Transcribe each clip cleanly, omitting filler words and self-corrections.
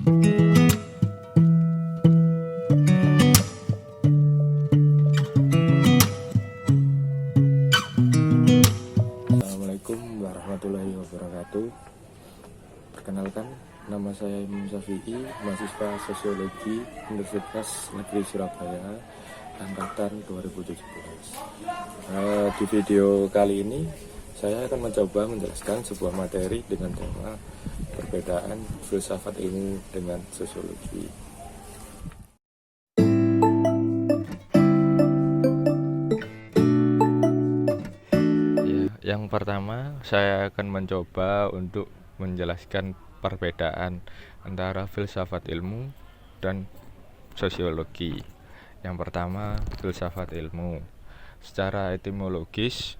Assalamualaikum warahmatullahi wabarakatuh. Perkenalkan, nama saya Imam Syafi'i, mahasiswa Sosiologi Universitas Negeri Surabaya, angkatan 2017. Di video kali ini, saya akan mencoba menjelaskan sebuah materi dengan tema perbedaan filsafat ilmu dengan sosiologi. Yang pertama, saya akan mencoba untuk menjelaskan perbedaan antara filsafat ilmu dan sosiologi. Yang pertama, filsafat ilmu. Secara etimologis,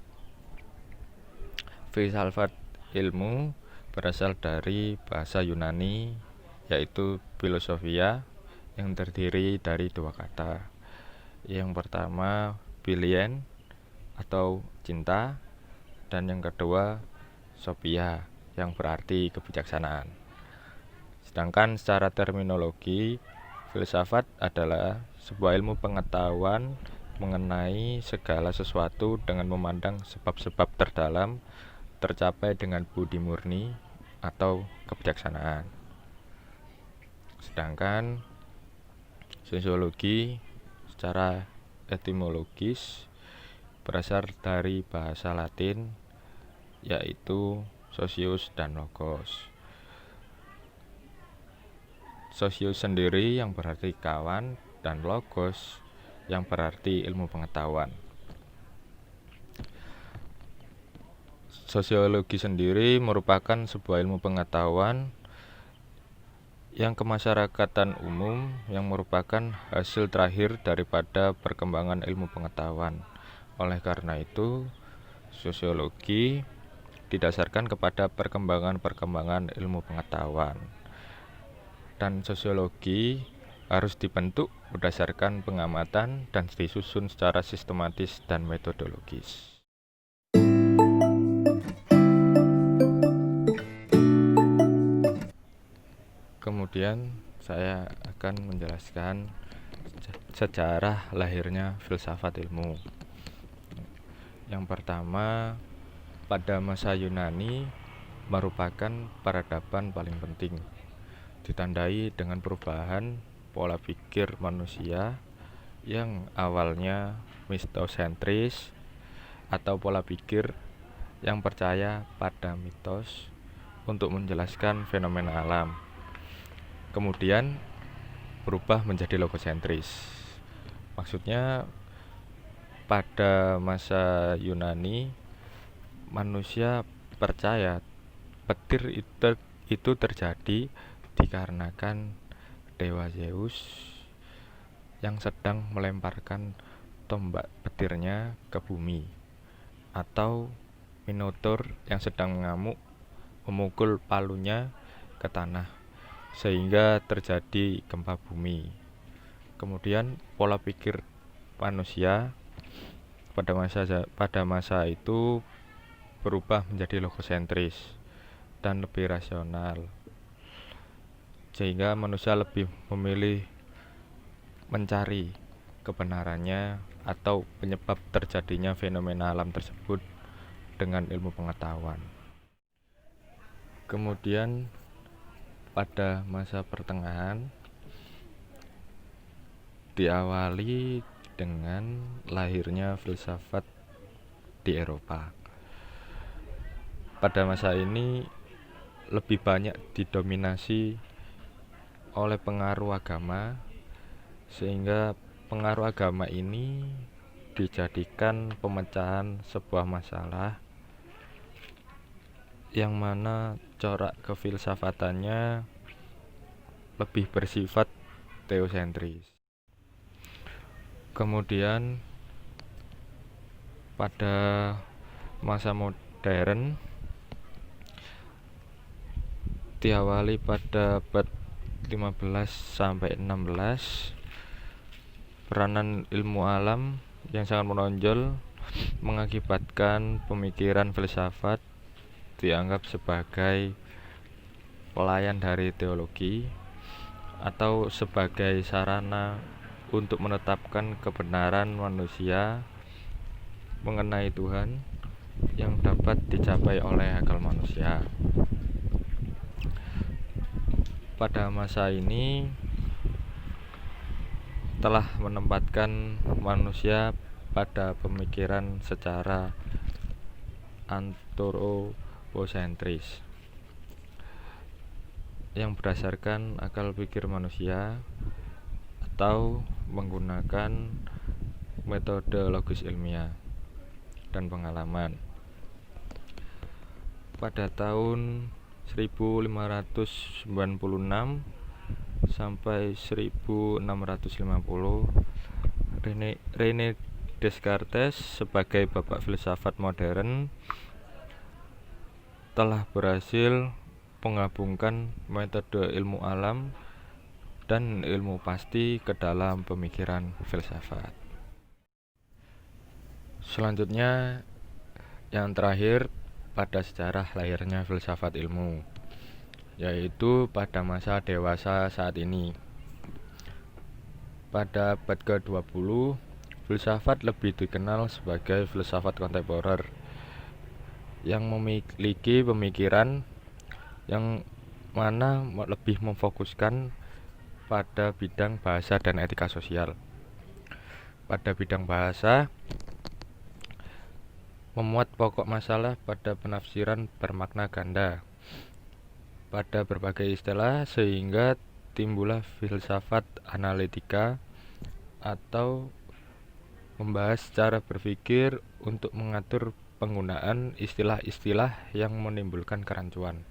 filsafat ilmu berasal dari bahasa Yunani, yaitu filosofia, yang terdiri dari dua kata. Yang pertama, philien atau cinta, dan yang kedua sophia yang berarti kebijaksanaan. Sedangkan secara terminologi, filsafat adalah sebuah ilmu pengetahuan mengenai segala sesuatu dengan memandang sebab-sebab terdalam tercapai dengan budi murni atau kebijaksanaan. Sedangkan sosiologi secara etimologis berasal dari bahasa Latin, yaitu socius dan logos. Socius sendiri yang berarti kawan, dan logos yang berarti ilmu pengetahuan. Sosiologi sendiri merupakan sebuah ilmu pengetahuan yang kemasyarakatan umum yang merupakan hasil terakhir daripada perkembangan ilmu pengetahuan. Oleh karena itu, sosiologi didasarkan kepada perkembangan ilmu pengetahuan. Dan sosiologi harus dibentuk berdasarkan pengamatan dan disusun secara sistematis dan metodologis. Kemudian saya akan menjelaskan sejarah lahirnya filsafat ilmu. Yang pertama, pada masa Yunani merupakan peradaban paling penting, ditandai dengan perubahan pola pikir manusia yang awalnya mitosentris atau pola pikir yang percaya pada mitos untuk menjelaskan fenomena alam, kemudian berubah menjadi logosentris. Maksudnya, pada masa Yunani, manusia percaya petir itu terjadi dikarenakan dewa Zeus yang sedang melemparkan tombak petirnya ke bumi, atau Minotaur yang sedang mengamuk memukul palunya ke tanah sehingga terjadi gempa bumi. Kemudian pola pikir manusia pada masa itu berubah menjadi logosentris dan lebih rasional, sehingga manusia lebih memilih mencari kebenarannya atau penyebab terjadinya fenomena alam tersebut dengan ilmu pengetahuan. Kemudian pada masa pertengahan diawali dengan lahirnya filsafat di Eropa. Pada masa ini lebih banyak didominasi oleh pengaruh agama, sehingga pengaruh agama ini dijadikan pemecahan sebuah masalah yang mana corak kefilsafatannya lebih bersifat teosentris. Kemudian pada masa modern diawali pada abad 15 sampai 16, peranan ilmu alam yang sangat menonjol mengakibatkan pemikiran filsafat dianggap sebagai pelayan dari teologi, atau sebagai sarana untuk menetapkan kebenaran manusia mengenai Tuhan yang dapat dicapai oleh akal manusia. Pada masa ini telah menempatkan manusia pada pemikiran secara antroposentris yang berdasarkan akal pikir manusia atau menggunakan metode logis ilmiah dan pengalaman. Pada tahun 1596 sampai 1650, René Descartes sebagai bapak filsafat modern telah berhasil menggabungkan metode ilmu alam dan ilmu pasti ke dalam pemikiran filsafat. Selanjutnya, yang terakhir pada sejarah lahirnya filsafat ilmu, yaitu pada masa dewasa saat ini. Pada abad ke-20, filsafat lebih dikenal sebagai filsafat kontemporer yang memiliki pemikiran yang mana lebih memfokuskan pada bidang bahasa dan etika sosial. Pada bidang bahasa, memuat pokok masalah pada penafsiran bermakna ganda pada berbagai istilah, sehingga timbullah filsafat analitika atau membahas cara berpikir untuk mengatur penggunaan istilah-istilah yang menimbulkan kerancuan.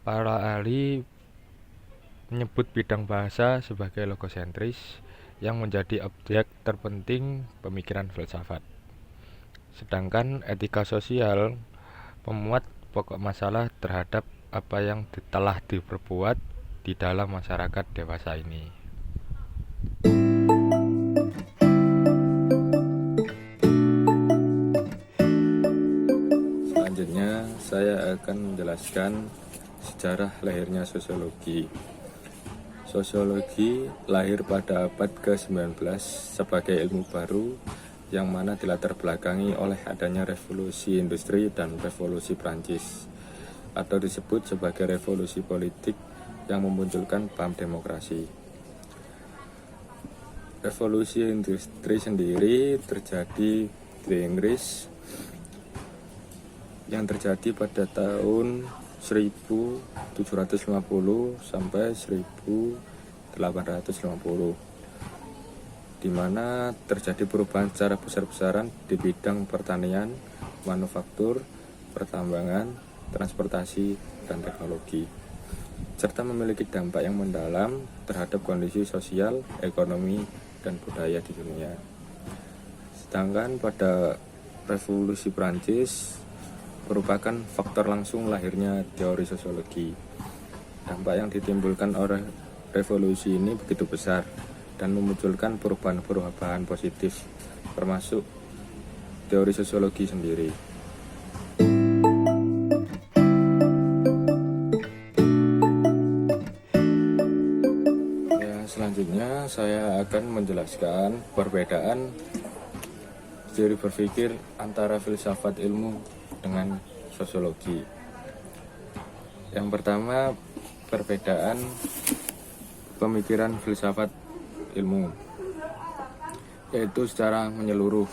Para ahli menyebut bidang bahasa sebagai logosentris yang menjadi objek terpenting pemikiran filsafat. Sedangkan etika sosial memuat pokok masalah terhadap apa yang telah diperbuat di dalam masyarakat dewasa ini. Selanjutnya, saya akan menjelaskan sejarah lahirnya sosiologi. Sosiologi lahir pada abad ke-19 sebagai ilmu baru yang mana dilatar belakangi oleh adanya revolusi industri dan revolusi Prancis, atau disebut sebagai revolusi politik yang memunculkan paham demokrasi. Revolusi industri sendiri terjadi di Inggris yang terjadi pada tahun 1750 sampai 1850, di mana terjadi perubahan secara besar-besaran di bidang pertanian, manufaktur, pertambangan, transportasi, dan teknologi, serta memiliki dampak yang mendalam terhadap kondisi sosial, ekonomi, dan budaya di dunia. Sedangkan pada revolusi Prancis merupakan faktor langsung lahirnya teori sosiologi. Dampak yang ditimbulkan oleh revolusi ini begitu besar dan memunculkan perubahan-perubahan positif, termasuk teori sosiologi sendiri. Selanjutnya saya akan menjelaskan perbedaan teori berpikir antara filsafat ilmu dengan sosiologi. Yang pertama, perbedaan pemikiran filsafat ilmu, yaitu secara menyeluruh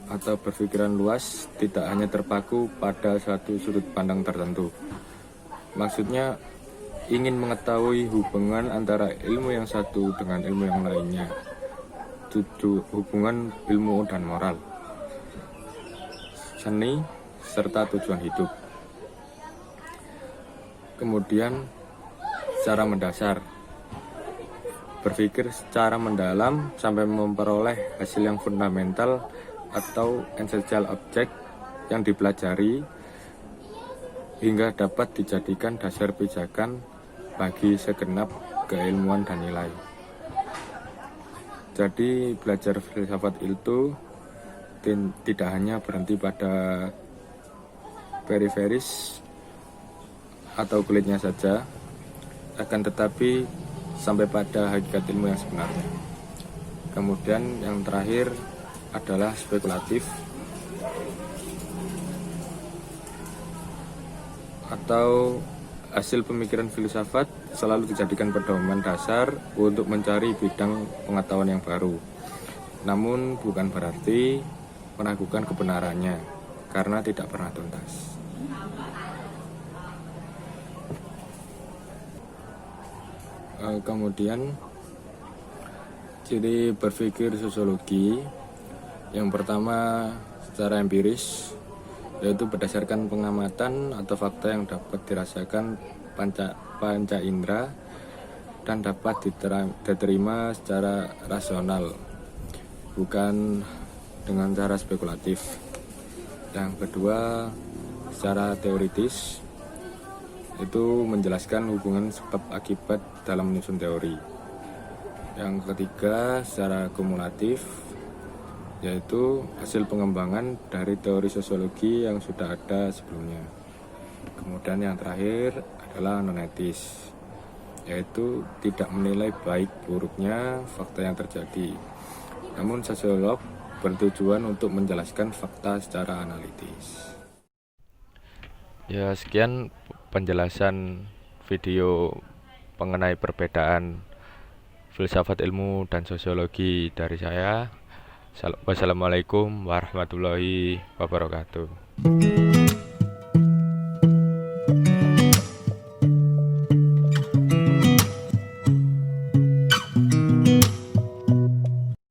atau berpikiran luas, tidak hanya terpaku pada satu sudut pandang tertentu. Maksudnya ingin mengetahui hubungan antara ilmu yang satu dengan ilmu yang lainnya, hubungan ilmu dan moral, seni, serta tujuan hidup. Kemudian secara mendasar, berpikir secara mendalam sampai memperoleh hasil yang fundamental atau essential object yang dipelajari hingga dapat dijadikan dasar pijakan bagi segenap keilmuan dan nilai. Jadi belajar filsafat itu tidak hanya berhenti pada periferis atau kulitnya saja, akan tetapi sampai pada hakikat ilmu yang sebenarnya. Kemudian yang terakhir adalah spekulatif atau hasil pemikiran filsafat selalu dijadikan pedoman dasar untuk mencari bidang pengetahuan yang baru. Namun bukan berarti meragukan kebenarannya karena tidak pernah tuntas. Kemudian ciri berpikir sosiologi yang pertama secara empiris, yaitu berdasarkan pengamatan atau fakta yang dapat dirasakan panca indera dan dapat diterima secara rasional, bukan dengan cara spekulatif. Yang kedua secara teoritis, itu menjelaskan hubungan sebab akibat dalam menyusun teori. Yang ketiga secara kumulatif, yaitu hasil pengembangan dari teori sosiologi yang sudah ada sebelumnya. Kemudian yang terakhir adalah non-etis, yaitu tidak menilai baik buruknya fakta yang terjadi. Namun sosiolog bertujuan untuk menjelaskan fakta secara analitis. Ya, sekian penjelasan video mengenai perbedaan filsafat ilmu dan sosiologi dari saya. Wassalamualaikum warahmatullahi wabarakatuh.